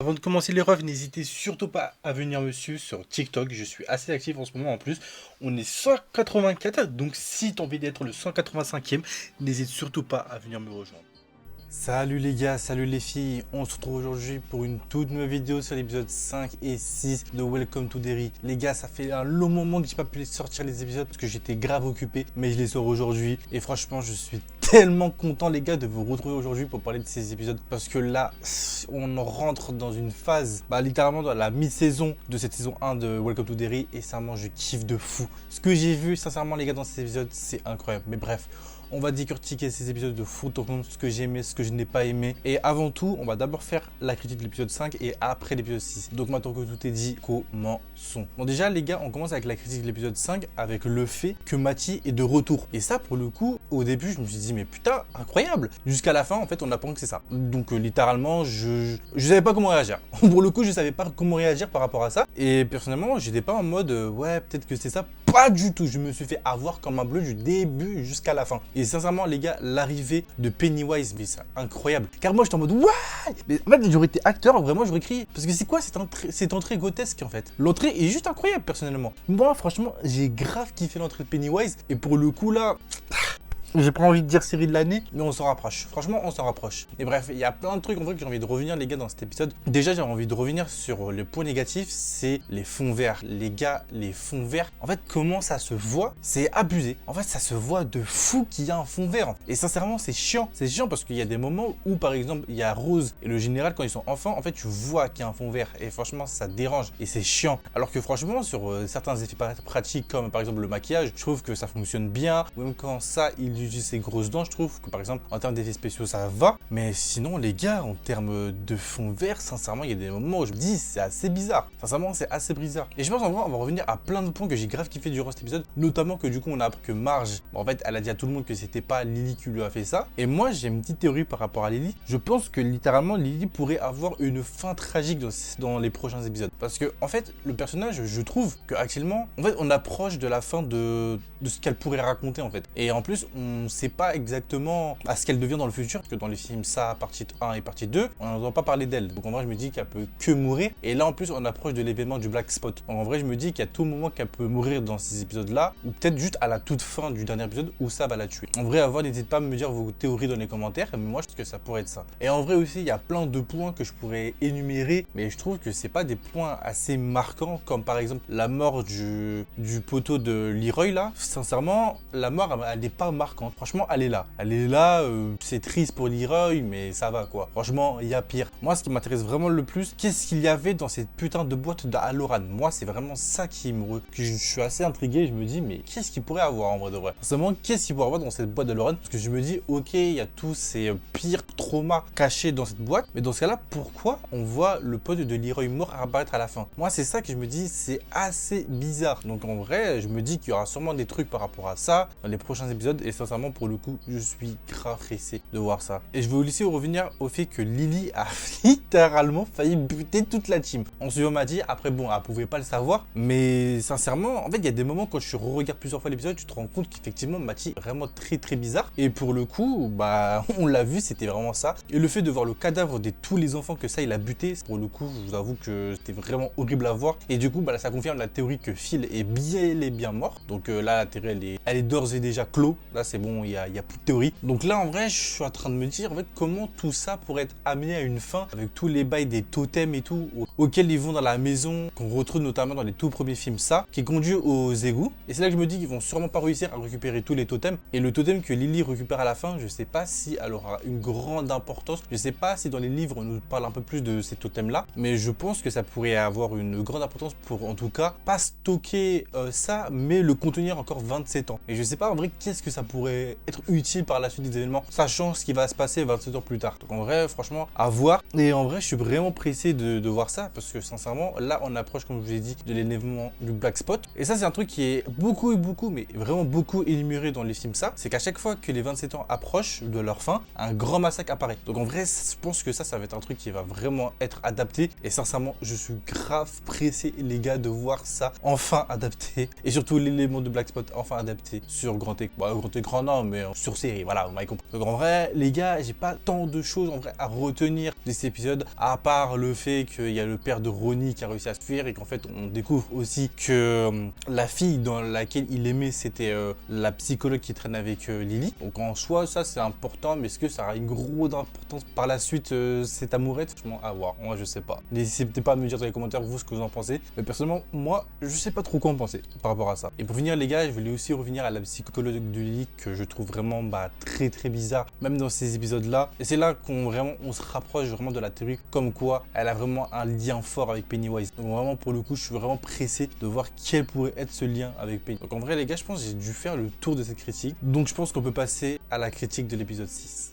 Avant de commencer les refs, n'hésitez surtout pas à venir me suivre sur TikTok. Je suis assez actif en ce moment en plus. On est 184, donc si tu as envie d'être le 185e, n'hésite surtout pas à venir me rejoindre. Salut les gars, salut les filles, on se retrouve aujourd'hui pour une toute nouvelle vidéo sur l'épisode 5 et 6 de Welcome to Derry. Les gars, ça fait un long moment que j'ai pas pu sortir les épisodes parce que j'étais grave occupé, mais je les sors aujourd'hui et franchement je suis tellement content les gars de vous retrouver aujourd'hui pour parler de ces épisodes parce que là on rentre dans une phase, littéralement dans la mi-saison de cette saison 1 de Welcome to Derry et sincèrement je kiffe de fou. Ce que j'ai vu sincèrement les gars dans ces épisodes c'est incroyable, mais bref. On va décortiquer ces épisodes de fou en compte ce que j'ai aimé, ce que je n'ai pas aimé. Et avant tout, on va d'abord faire la critique de l'épisode 5 et après l'épisode 6. Donc maintenant que tout est dit, commençons. Bon déjà les gars, on commence avec la critique de l'épisode 5 avec le fait que Matty est de retour. Et ça pour le coup, au début je me suis dit mais putain, incroyable. Jusqu'à la fin en fait on apprend que c'est ça. Donc littéralement je savais pas comment réagir. Pour le coup je savais pas comment réagir par rapport à ça. Et personnellement j'étais pas en mode ouais peut-être que c'est ça. Pas du tout, je me suis fait avoir comme un bleu du début jusqu'à la fin. Et sincèrement les gars, l'arrivée de Pennywise, mais c'est incroyable. Car moi j'étais en mode ouais. Mais en fait j'aurais été acteur, vraiment j'aurais crié. Parce que c'est quoi cette entrée grotesque en fait. L'entrée est juste incroyable personnellement. Moi franchement j'ai grave kiffé l'entrée de Pennywise. Et pour le coup là... J'ai pas envie de dire série de l'année, mais on s'en rapproche. Franchement, on s'en rapproche. Et bref, il y a plein de trucs en vrai que j'ai envie de revenir, les gars, dans cet épisode. Déjà, j'ai envie de revenir sur le point négatif, c'est les fonds verts. Les gars, les fonds verts, en fait, comment ça se voit? C'est abusé. En fait, ça se voit de fou qu'il y a un fond vert. Et sincèrement, c'est chiant. C'est chiant parce qu'il y a des moments où, par exemple, il y a Rose et le général, quand ils sont enfants, en fait, tu vois qu'il y a un fond vert. Et franchement, ça dérange. Et c'est chiant. Alors que franchement, sur certains effets pratiques, comme par exemple le maquillage, je trouve que ça fonctionne bien. Ou même quand ça, il utilise ses grosses dents, je trouve que par exemple en termes d'effets spéciaux ça va, mais sinon les gars en termes de fond vert, sincèrement il y a des moments où je me dis c'est assez bizarre, sincèrement c'est assez bizarre. Et je pense en vrai on va revenir à plein de points que j'ai grave kiffé durant cet épisode, notamment que du coup on a appris que Marge, en fait elle a dit à tout le monde que c'était pas Lily qui lui a fait ça. Et moi j'ai une petite théorie par rapport à Lily, je pense que littéralement Lily pourrait avoir une fin tragique dans les prochains épisodes, parce que en fait le personnage, je trouve que actuellement en fait on approche de la fin de ce qu'elle pourrait raconter en fait, et en plus on sait pas exactement à ce qu'elle devient dans le futur, parce que dans les films ça, partie 1 et partie 2, on n'entend pas parler d'elle. Donc en vrai je me dis qu'elle peut que mourir, et là en plus on approche de l'événement du Black Spot. Donc en vrai je me dis qu'à tout moment qu'elle peut mourir dans ces épisodes là, ou peut-être juste à la toute fin du dernier épisode où ça va la tuer. En vrai à voir, n'hésitez pas à me dire vos théories dans les commentaires, mais moi je pense que ça pourrait être ça. Et en vrai aussi il y a plein de points que je pourrais énumérer, mais je trouve que c'est pas des points assez marquants, comme par exemple la mort du poteau de Leroy là. Sincèrement la mort elle n'est pas marquante. Franchement, elle est là, c'est triste pour Leroy, mais ça va quoi. Franchement, il y a pire. Moi, ce qui m'intéresse vraiment le plus, qu'est-ce qu'il y avait dans cette putain de boîte d'Halloran? Moi, c'est vraiment ça que je suis assez intrigué. Je me dis, mais qu'est-ce qu'il pourrait avoir en vrai de vrai? Forcément, qu'est-ce qu'il pourrait avoir dans cette boîte d'Halloran? Parce que je me dis, ok, il y a tous ces pires traumas cachés dans cette boîte, mais dans ce cas-là, pourquoi on voit le pote de Leroy mort apparaître à la fin? Moi, c'est ça que je me dis, c'est assez bizarre. Donc en vrai, je me dis qu'il y aura sûrement des trucs par rapport à ça dans les prochains épisodes, et sincèrement, pour le coup, je suis grave pressé de voir ça. Et je veux aussi revenir au fait que Lily a littéralement failli buter toute la team. On se m'a dit, après bon, elle pouvait pas le savoir, mais sincèrement, en fait, il y a des moments quand tu re-regardes plusieurs fois l'épisode, tu te rends compte qu'effectivement, Matty est vraiment très bizarre. Et pour le coup, on l'a vu, c'était vraiment ça. Et le fait de voir le cadavre de tous les enfants que ça, il a buté, pour le coup, je vous avoue que c'était vraiment horrible à voir. Et du coup, là, ça confirme la théorie que Phil est bien mort. Donc là, la théorie, elle est d'ores et déjà clos. Là, c'est bon, il y a plus de théorie. Donc là, en vrai, je suis en train de me dire en fait comment tout ça pourrait être amené à une fin avec tous les bails des totems et tout auxquels ils vont dans la maison, qu'on retrouve notamment dans les tout premiers films, ça, qui conduit aux égouts. Et c'est là que je me dis qu'ils vont sûrement pas réussir à récupérer tous les totems. Et le totem que Lily récupère à la fin, je sais pas si elle aura une grande importance. Je sais pas si dans les livres on nous parle un peu plus de ces totems là, mais je pense que ça pourrait avoir une grande importance pour en tout cas pas stocker ça, mais le contenir encore 27 ans. Et je sais pas en vrai qu'est-ce que ça pourrait être utile par la suite des événements, sachant ce qui va se passer 27 ans plus tard. Donc en vrai, franchement, à voir. Et en vrai, je suis vraiment pressé de voir ça, parce que sincèrement, là, on approche, comme je vous ai dit, de l'événement du Black Spot. Et ça, c'est un truc qui est beaucoup, mais vraiment beaucoup énuméré dans les films, ça. C'est qu'à chaque fois que les 27 ans approchent de leur fin, un grand massacre apparaît. Donc en vrai, je pense que ça va être un truc qui va vraiment être adapté. Et sincèrement, je suis grave pressé, les gars, de voir ça enfin adapté. Et surtout l'élément de Black Spot enfin adapté sur grand écran. non, mais sur série, voilà, vous m'avez compris. Donc en vrai, les gars, j'ai pas tant de choses en vrai à retenir de cet épisode, à part le fait qu'il y a le père de Ronnie qui a réussi à se fuir et qu'en fait, on découvre aussi que la fille dans laquelle il aimait, c'était la psychologue qui traîne avec Lily. Donc en soi, ça c'est important, mais est-ce que ça aura une grosse importance par la suite, cette amourette? Franchement, à voir, moi je sais pas. N'hésitez pas à me dire dans les commentaires vous ce que vous en pensez. Mais personnellement, moi, je sais pas trop quoi en penser par rapport à ça. Et pour finir les gars, je voulais aussi revenir à la psychologue de Lily que je trouve vraiment très bizarre, même dans ces épisodes-là. Et c'est là on se rapproche vraiment de la théorie comme quoi elle a vraiment un lien fort avec Pennywise. Donc vraiment pour le coup, je suis vraiment pressé de voir quel pourrait être ce lien avec Pennywise. Donc en vrai les gars, je pense que j'ai dû faire le tour de cette critique. Donc je pense qu'on peut passer à la critique de l'épisode 6.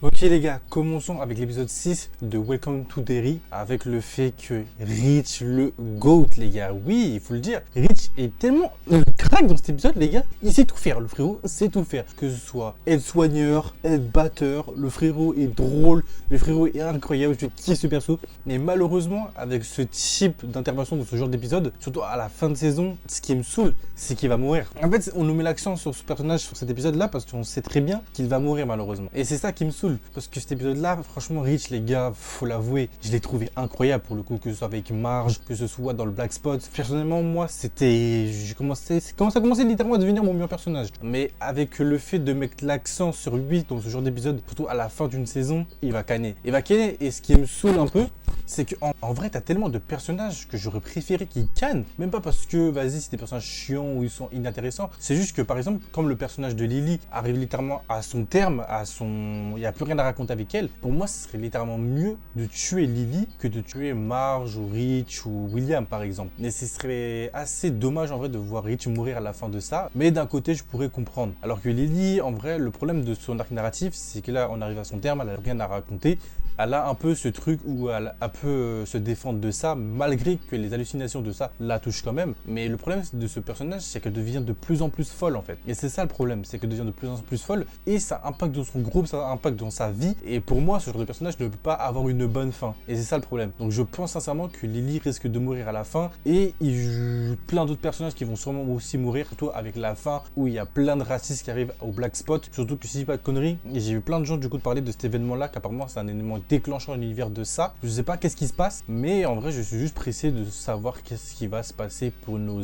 Ok les gars, commençons avec l'épisode 6 de Welcome to Derry, avec le fait que Rich le GOAT les gars, oui il faut le dire, Rich est tellement crack dans cet épisode les gars, il sait tout faire, le frérot sait tout faire, que ce soit être soigneur, être batteur, le frérot est drôle, le frérot est incroyable, je kiffe ce perso, mais malheureusement avec ce type d'intervention dans ce genre d'épisode, surtout à la fin de saison, ce qui me saoule, c'est qu'il va mourir. En fait on nous met l'accent sur ce personnage sur cet épisode là parce qu'on sait très bien qu'il va mourir malheureusement, et c'est ça qui me saoule. Parce que cet épisode-là, franchement, Rich, les gars, faut l'avouer, je l'ai trouvé incroyable pour le coup, que ce soit avec Marge, que ce soit dans le Black Spot. Personnellement, moi, ça a commencé littéralement à devenir mon meilleur personnage. Mais avec le fait de mettre l'accent sur lui dans ce genre d'épisode, surtout à la fin d'une saison, il va canner. Et ce qui me saoule un peu, c'est qu'en vrai, t'as tellement de personnages que j'aurais préféré qu'ils cannent. Même pas parce que, vas-y, c'est des personnages chiants ou ils sont inintéressants. C'est juste que, par exemple, comme le personnage de Lily arrive littéralement à son terme, il n'y a plus rien à raconter avec elle. Pour moi, ce serait littéralement mieux de tuer Lily que de tuer Marge ou Rich ou William, par exemple. Mais ce serait assez dommage, en vrai, de voir Rich mourir à la fin de ça. Mais d'un côté, je pourrais comprendre. Alors que Lily, en vrai, le problème de son arc narratif, c'est que là, on arrive à son terme, elle n'a rien à raconter. Elle a un peu ce truc où elle peut se défendre de ça, malgré que les hallucinations de ça la touchent quand même. Mais le problème de ce personnage, c'est qu'elle devient de plus en plus folle en fait. Et c'est ça le problème, c'est qu'elle devient de plus en plus folle et ça impacte dans son groupe, ça impacte dans sa vie. Et pour moi, ce genre de personnage ne peut pas avoir une bonne fin. Et c'est ça le problème. Donc je pense sincèrement que Lily risque de mourir à la fin et il y a plein d'autres personnages qui vont sûrement aussi mourir, surtout avec la fin où il y a plein de racistes qui arrivent au Black Spot. Surtout que si je dis pas de conneries, j'ai vu plein de gens du coup parler de cet événement-là, qu'apparemment c'est un événement déclenchant dans l'univers de ça. Je sais pas qu'est-ce qui se passe, mais en vrai je suis juste pressé de savoir qu'est-ce qui va se passer pour nos...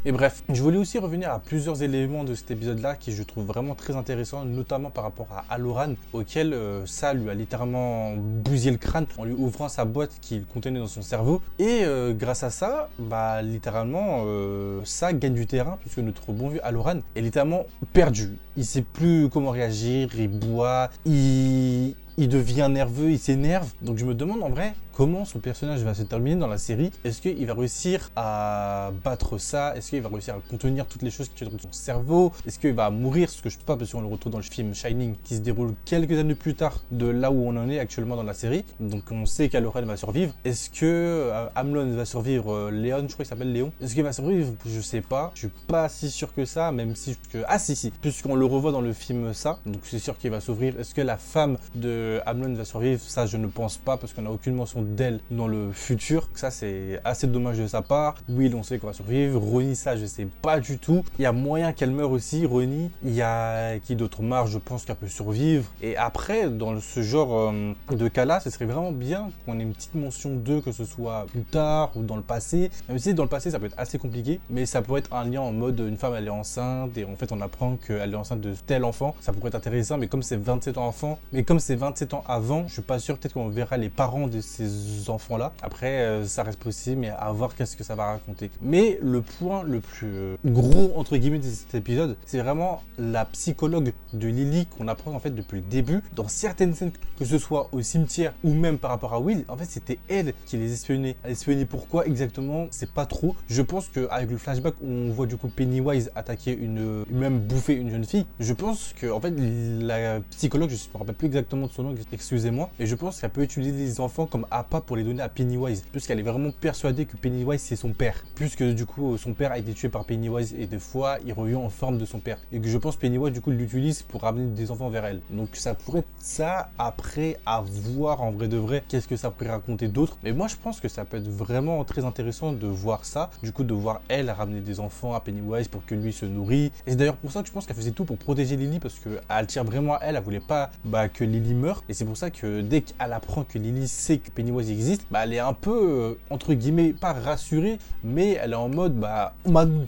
Et bref, je voulais aussi revenir à plusieurs éléments de cet épisode-là qui je trouve vraiment très intéressants, notamment par rapport à Halloran, auquel ça lui a littéralement bousillé le crâne en lui ouvrant sa boîte qu'il contenait dans son cerveau. Et grâce à ça, bah littéralement, ça gagne du terrain puisque notre bon vieux Halloran est littéralement perdu. Il sait plus comment réagir, il boit, il devient nerveux, il s'énerve. Donc je me demande en vrai comment son personnage va se terminer dans la série. Est-ce qu'il va réussir à battre ça? Est-ce qu'il va réussir à contenir toutes les choses qui sont dans son cerveau? Est-ce qu'il va mourir? Ce que je ne sais pas parce qu'on le retrouve dans le film Shining qui se déroule quelques années plus tard de là où on en est actuellement dans la série. Donc on sait qu'Halloran va survivre. Est-ce que Amlon va survivre? Léon, je crois qu'il s'appelle Léon. Est-ce qu'il va survivre? Je sais pas. Je suis pas si sûr que ça, même si... Ah si, puisqu'on le revoit dans le film ça. Donc c'est sûr qu'il va s'ouvrir. Est-ce que la femme de Amlon va survivre? Ça je ne pense pas parce qu'on n'a aucune mention d'elle dans le futur. Ça c'est assez dommage de sa part. Will on sait qu'on va survivre. Ronnie ça je sais pas du tout. Il y a moyen qu'elle meure aussi Ronnie. Il y a qui d'autre? Marge je pense qu'elle peut survivre. Et après dans ce genre de cas là ce serait vraiment bien qu'on ait une petite mention d'eux, que ce soit plus tard ou dans le passé. Même si dans le passé ça peut être assez compliqué, mais ça peut être un lien en mode une femme elle est enceinte et en fait on apprend qu'elle est enceinte de tel enfant. Ça pourrait être intéressant, mais comme c'est 27 ans enfant, mais comme c'est 27 ans avant, je suis pas sûr, peut-être qu'on verra les parents de ces enfants là. Après ça reste possible, mais à voir qu'est-ce que ça va raconter. Mais le point le plus gros entre guillemets de cet épisode, c'est vraiment la psychologue de Lily qu'on apprend en fait depuis le début. Dans certaines scènes, que ce soit au cimetière ou même par rapport à Will, en fait c'était elle qui les espionnait. Elle espionnait pourquoi exactement, c'est pas trop. Je pense qu'avec le flashback où on voit du coup Pennywise attaquer même bouffer une jeune fille, je pense que en fait la psychologue, je ne me rappelle plus exactement de son nom, excusez-moi. Et je pense qu'elle peut utiliser les enfants comme appât pour les donner à Pennywise, puisqu'elle est vraiment persuadée que Pennywise c'est son père, puisque du coup son père a été tué par Pennywise et des fois il revient en forme de son père. Et que je pense Pennywise du coup l'utilise pour ramener des enfants vers elle. Donc ça pourrait être ça, après à voir en vrai de vrai qu'est-ce que ça pourrait raconter d'autre. Mais moi je pense que ça peut être vraiment très intéressant de voir ça, du coup de voir elle ramener des enfants à Pennywise pour que lui se nourrit. Et c'est d'ailleurs pour ça que je pense qu'elle faisait tout pour protéger Lily, parce qu'elle tient vraiment à elle, elle voulait pas que Lily meure. Et c'est pour ça que dès qu'elle apprend que Lily sait que Pennywise existe, elle est un peu entre guillemets pas rassurée, mais elle est en mode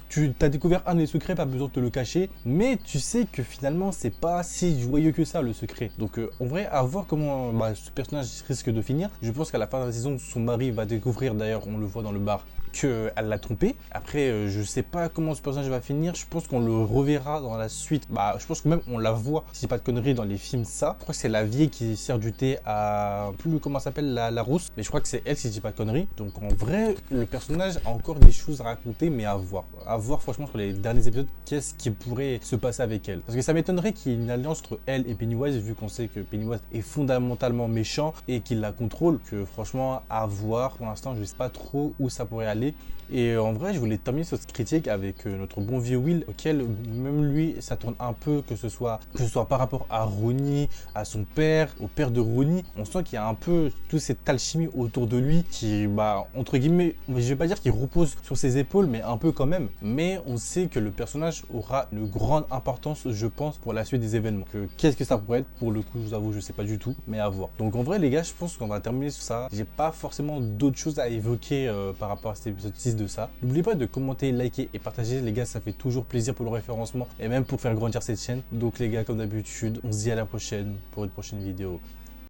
tu as découvert un des secrets, pas besoin de te le cacher, mais tu sais que finalement c'est pas si joyeux que ça le secret. Donc en vrai à voir comment ce personnage risque de finir. Je pense qu'à la fin de la saison son mari va découvrir, d'ailleurs on le voit dans le bar, qu'elle l'a trompé. Après, je sais pas comment ce personnage va finir. Je pense qu'on le reverra dans la suite. Je pense que même on la voit, si c'est pas de conneries, dans les films ça. Je crois que c'est la vieille qui sert du thé à... plus comment ça s'appelle, la rousse. Mais je crois que c'est elle, si je dis pas de conneries. Donc en vrai, le personnage a encore des choses à raconter, mais à voir. À voir franchement sur les derniers épisodes, qu'est-ce qui pourrait se passer avec elle. Parce que ça m'étonnerait qu'il y ait une alliance entre elle et Pennywise, vu qu'on sait que Pennywise est fondamentalement méchant et qu'il la contrôle. Que franchement, à voir. Pour l'instant, je sais pas trop où ça pourrait aller. Et en vrai, je voulais terminer cette critique avec notre bon vieux Will, auquel même lui, ça tourne un peu, que ce soit par rapport à Ronnie, à son père, au père de Ronnie. On sent qu'il y a un peu toute cette alchimie autour de lui qui, entre guillemets, je vais pas dire qu'il repose sur ses épaules, mais un peu quand même. Mais on sait que le personnage aura une grande importance, je pense, pour la suite des événements. Qu'est-ce que ça pourrait être? Pour le coup, je vous avoue, je sais pas du tout, mais à voir. Donc en vrai, les gars, je pense qu'on va terminer sur ça. J'ai pas forcément d'autres choses à évoquer par rapport à cet épisode 6 de ça. N'oubliez pas de commenter, liker et partager, les gars, ça fait toujours plaisir pour le référencement et même pour faire grandir cette chaîne. Donc les gars, comme d'habitude, on se dit à la prochaine pour une prochaine vidéo.